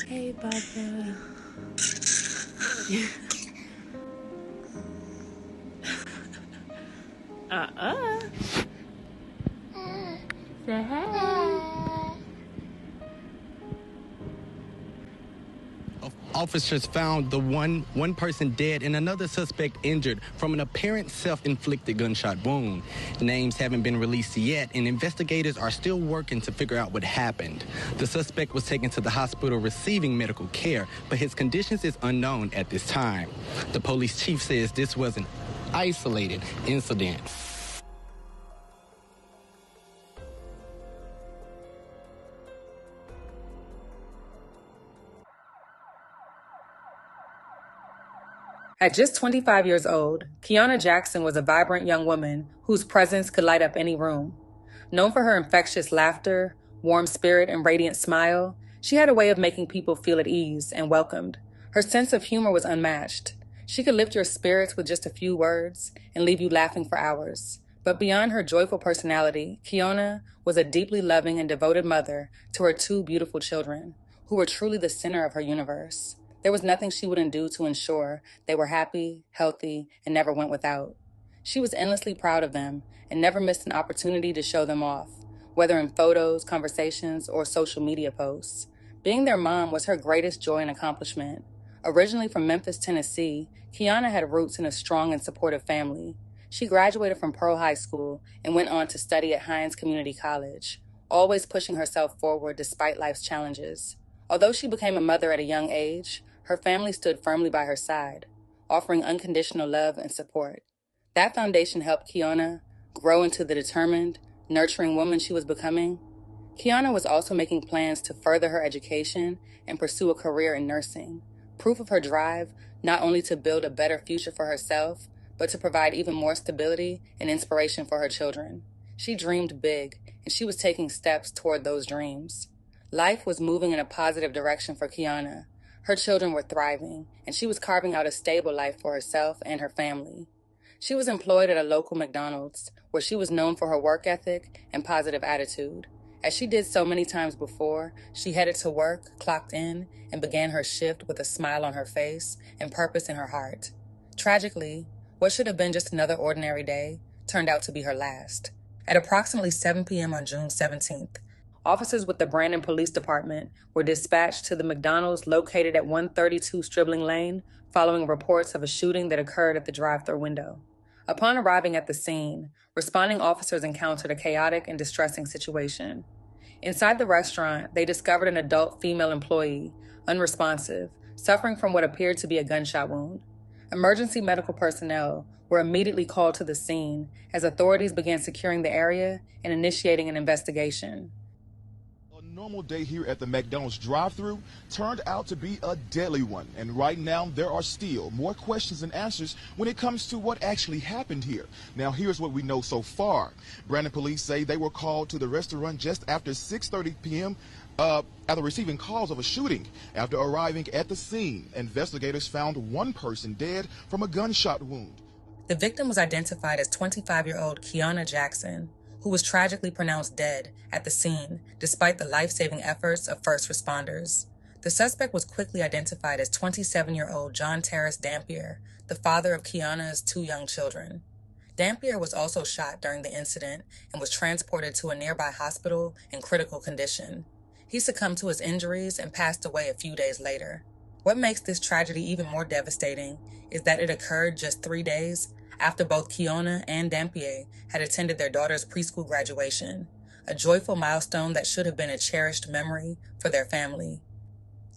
Hey, Bubba. uh-uh. Say hey. Officers found one person dead and another suspect injured from an apparent self-inflicted gunshot wound. Names haven't been released yet, and investigators are still working to figure out what happened. The suspect was taken to the hospital receiving medical care, but his conditions is unknown at this time. The police chief says this was an isolated incident. At just 25 years old, Kiana Jackson was a vibrant young woman whose presence could light up any room. Known for her infectious laughter, warm spirit, and radiant smile, she had a way of making people feel at ease and welcomed. Her sense of humor was unmatched. She could lift your spirits with just a few words and leave you laughing for hours. But beyond her joyful personality, Kiana was a deeply loving and devoted mother to her two beautiful children, who were truly the center of her universe. There was nothing she wouldn't do to ensure they were happy, healthy, and never went without. She was endlessly proud of them and never missed an opportunity to show them off, whether in photos, conversations, or social media posts. Being their mom was her greatest joy and accomplishment. Originally from Memphis, Tennessee, Kiana had roots in a strong and supportive family. She graduated from Pearl High School and went on to study at Hines Community College, always pushing herself forward despite life's challenges. Although she became a mother at a young age, her family stood firmly by her side, offering unconditional love and support. That foundation helped Kiana grow into the determined, nurturing woman she was becoming. Kiana was also making plans to further her education and pursue a career in nursing, proof of her drive not only to build a better future for herself, but to provide even more stability and inspiration for her children. She dreamed big, and she was taking steps toward those dreams. Life was moving in a positive direction for Kiana. Her children were thriving, and she was carving out a stable life for herself and her family. She was employed at a local McDonald'S, where she was known for her work ethic and positive attitude. As she did so many times before, she headed to work, clocked in, and began her shift with a smile on her face and purpose in her heart. Tragically, what should have been just another ordinary day turned out to be her last. At approximately 7 p.m. on June 17th, officers with the Brandon Police Department were dispatched to the McDonald's located at 132 Stribling Lane following reports of a shooting that occurred at the drive-thru window. Upon arriving at the scene, responding officers encountered a chaotic and distressing situation. Inside the restaurant, they discovered an adult female employee, unresponsive, suffering from what appeared to be a gunshot wound. Emergency medical personnel were immediately called to the scene as authorities began securing the area and initiating an investigation. A normal day here at the McDonald's drive-thru turned out to be a deadly one, and right now there are still more questions than answers when it comes to what actually happened here. Now here's what we know so far. Brandon police say they were called to the restaurant just after 6:30 p.m. After receiving calls of a shooting. After arriving at the scene, investigators found one person dead from a gunshot wound. The victim was identified as 25-year-old Kiana Jackson, who was tragically pronounced dead at the scene despite the life-saving efforts of first responders. The suspect was quickly identified as 27-year-old John Terrace Dampier, the father of Kiana's two young children. Dampier was also shot during the incident and was transported to a nearby hospital in critical condition. He succumbed to his injuries and passed away a few days later. What makes this tragedy even more devastating is that it occurred just 3 days after both Kiana and Dampier had attended their daughter's preschool graduation, a joyful milestone that should have been a cherished memory for their family.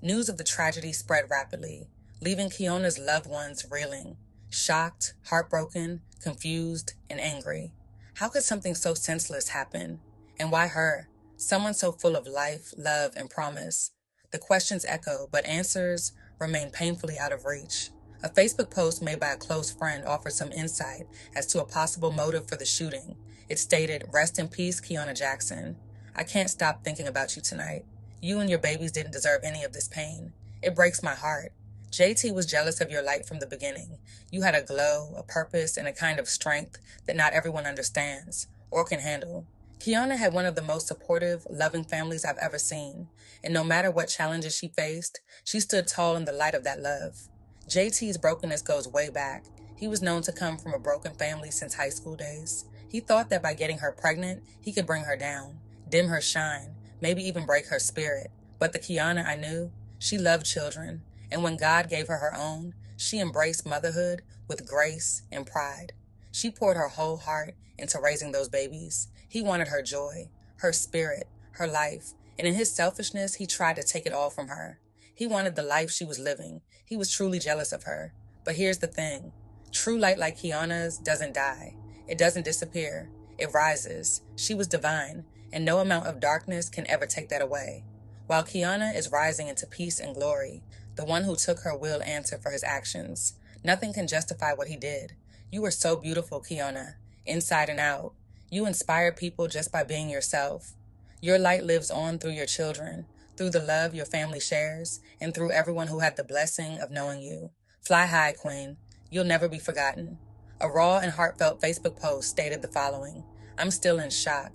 News of the tragedy spread rapidly, leaving Kiana's loved ones reeling, shocked, heartbroken, confused, and angry. How could something so senseless happen? And why her? Someone so full of life, love, and promise. The questions echo, but answers remain painfully out of reach. A Facebook post made by a close friend offered some insight as to a possible motive for the shooting. It stated, "Rest in peace, Kiana Jackson. I can't stop thinking about you tonight. You and your babies didn't deserve any of this pain. It breaks my heart. JT was jealous of your light from the beginning. You had a glow, a purpose, and a kind of strength that not everyone understands or can handle. Kiana had one of the most supportive, loving families I've ever seen, and no matter what challenges she faced, she stood tall in the light of that love. JT's brokenness goes way back. He was known to come from a broken family since high school days. He thought that by getting her pregnant, he could bring her down, dim her shine, maybe even break her spirit. But the Kiana I knew, she loved children, and when God gave her her own, she embraced motherhood with grace and pride. She poured her whole heart into raising those babies. He wanted her joy, her spirit, her life, and in his selfishness, he tried to take it all from her. He wanted the life she was living. He was truly jealous of her. But here's the thing. True light like Kiana's doesn't die. It doesn't disappear. It rises. She was divine, and no amount of darkness can ever take that away. While Kiana is rising into peace and glory, the one who took her will answer for his actions. Nothing can justify what he did. You were so beautiful, Kiana, inside and out. You inspire people just by being yourself. Your light lives on through your children, through the love your family shares, and through everyone who had the blessing of knowing you. Fly high, Queen. You'll never be forgotten. A raw and heartfelt Facebook post stated the following: I'm still in shock.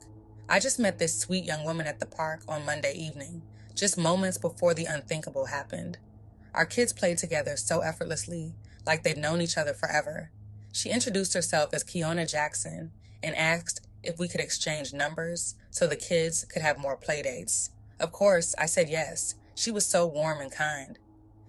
I just met this sweet young woman at the park on Monday evening, just moments before the unthinkable happened. Our kids played together so effortlessly, like they'd known each other forever. She introduced herself as Kiana Jackson and asked if we could exchange numbers so the kids could have more play dates. Of course, I said yes. She was so warm and kind.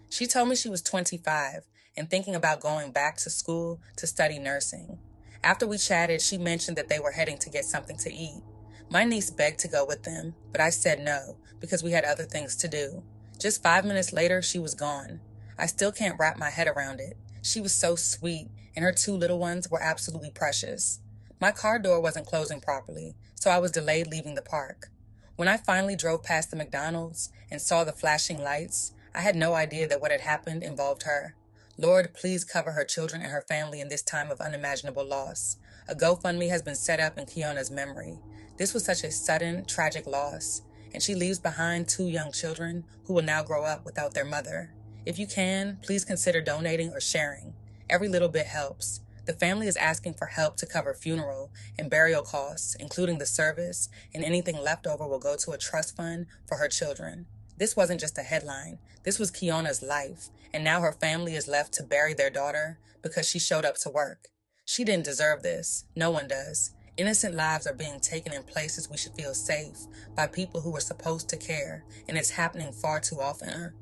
She told me she was 25 and thinking about going back to school to study nursing. After we chatted, she mentioned that they were heading to get something to eat. My niece begged to go with them, but I said no because we had other things to do. Just 5 minutes later, she was gone. I still can't wrap my head around it. She was so sweet, and her 2 little ones were absolutely precious. My car door wasn't closing properly, so I was delayed leaving the park. When I finally drove past the McDonald'S and saw the flashing lights, I had no idea that what had happened involved her. Lord, please cover her children and her family in this time of unimaginable loss. A GoFundMe has been set up in Kiana's memory. This was such a sudden, tragic loss, and she leaves behind 2 young children who will now grow up without their mother. If you can, please consider donating or sharing. Every little bit helps. The family is asking for help to cover funeral and burial costs, including the service, and anything left over will go to a trust fund for her children. This wasn't just a headline. This was Kiana's life, and now her family is left to bury their daughter because she showed up to work. She didn't deserve this. No one does. Innocent lives are being taken in places we should feel safe by people who were supposed to care, and it's happening far too often.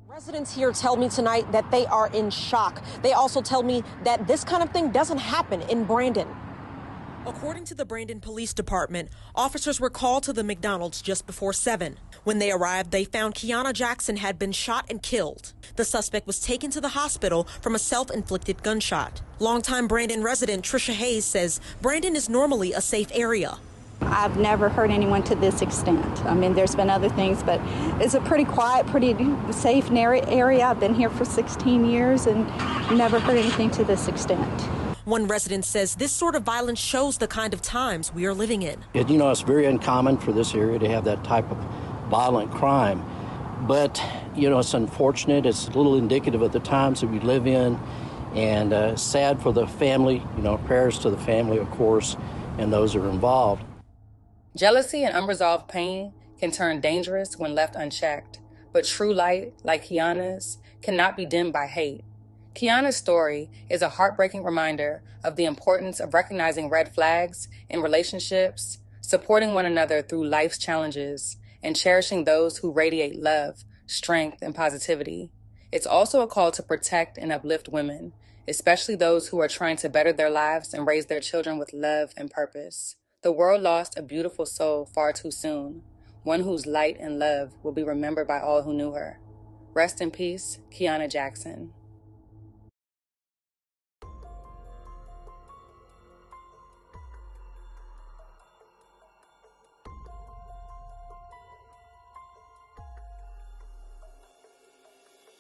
Residents here tell me tonight that they are in shock. They also tell me that this kind of thing doesn't happen in Brandon. According to the Brandon Police Department, officers were called to the McDonald's just before 7. When they arrived, they found Kiana Jackson had been shot and killed. The suspect was taken to the hospital from a self-inflicted gunshot. Longtime Brandon resident Trisha Hayes says Brandon is normally a safe area. I've never heard anyone to this extent. I mean, there's been other things, but it's a pretty quiet, pretty safe area. I've been here for 16 years and never heard anything to this extent. One resident says this sort of violence shows the kind of times we are living in. It's very uncommon for this area to have that type of violent crime. But, it's unfortunate. It's a little indicative of the times that we live in, and sad for the family. Prayers to the family, of course, and those that are involved. Jealousy and unresolved pain can turn dangerous when left unchecked, but true light, like Kiana's, cannot be dimmed by hate. Kiana's story is a heartbreaking reminder of the importance of recognizing red flags in relationships, supporting one another through life's challenges, and cherishing those who radiate love, strength, and positivity. It's also a call to protect and uplift women, especially those who are trying to better their lives and raise their children with love and purpose. The world lost a beautiful soul far too soon, one whose light and love will be remembered by all who knew her. Rest in peace, Kiana Jackson.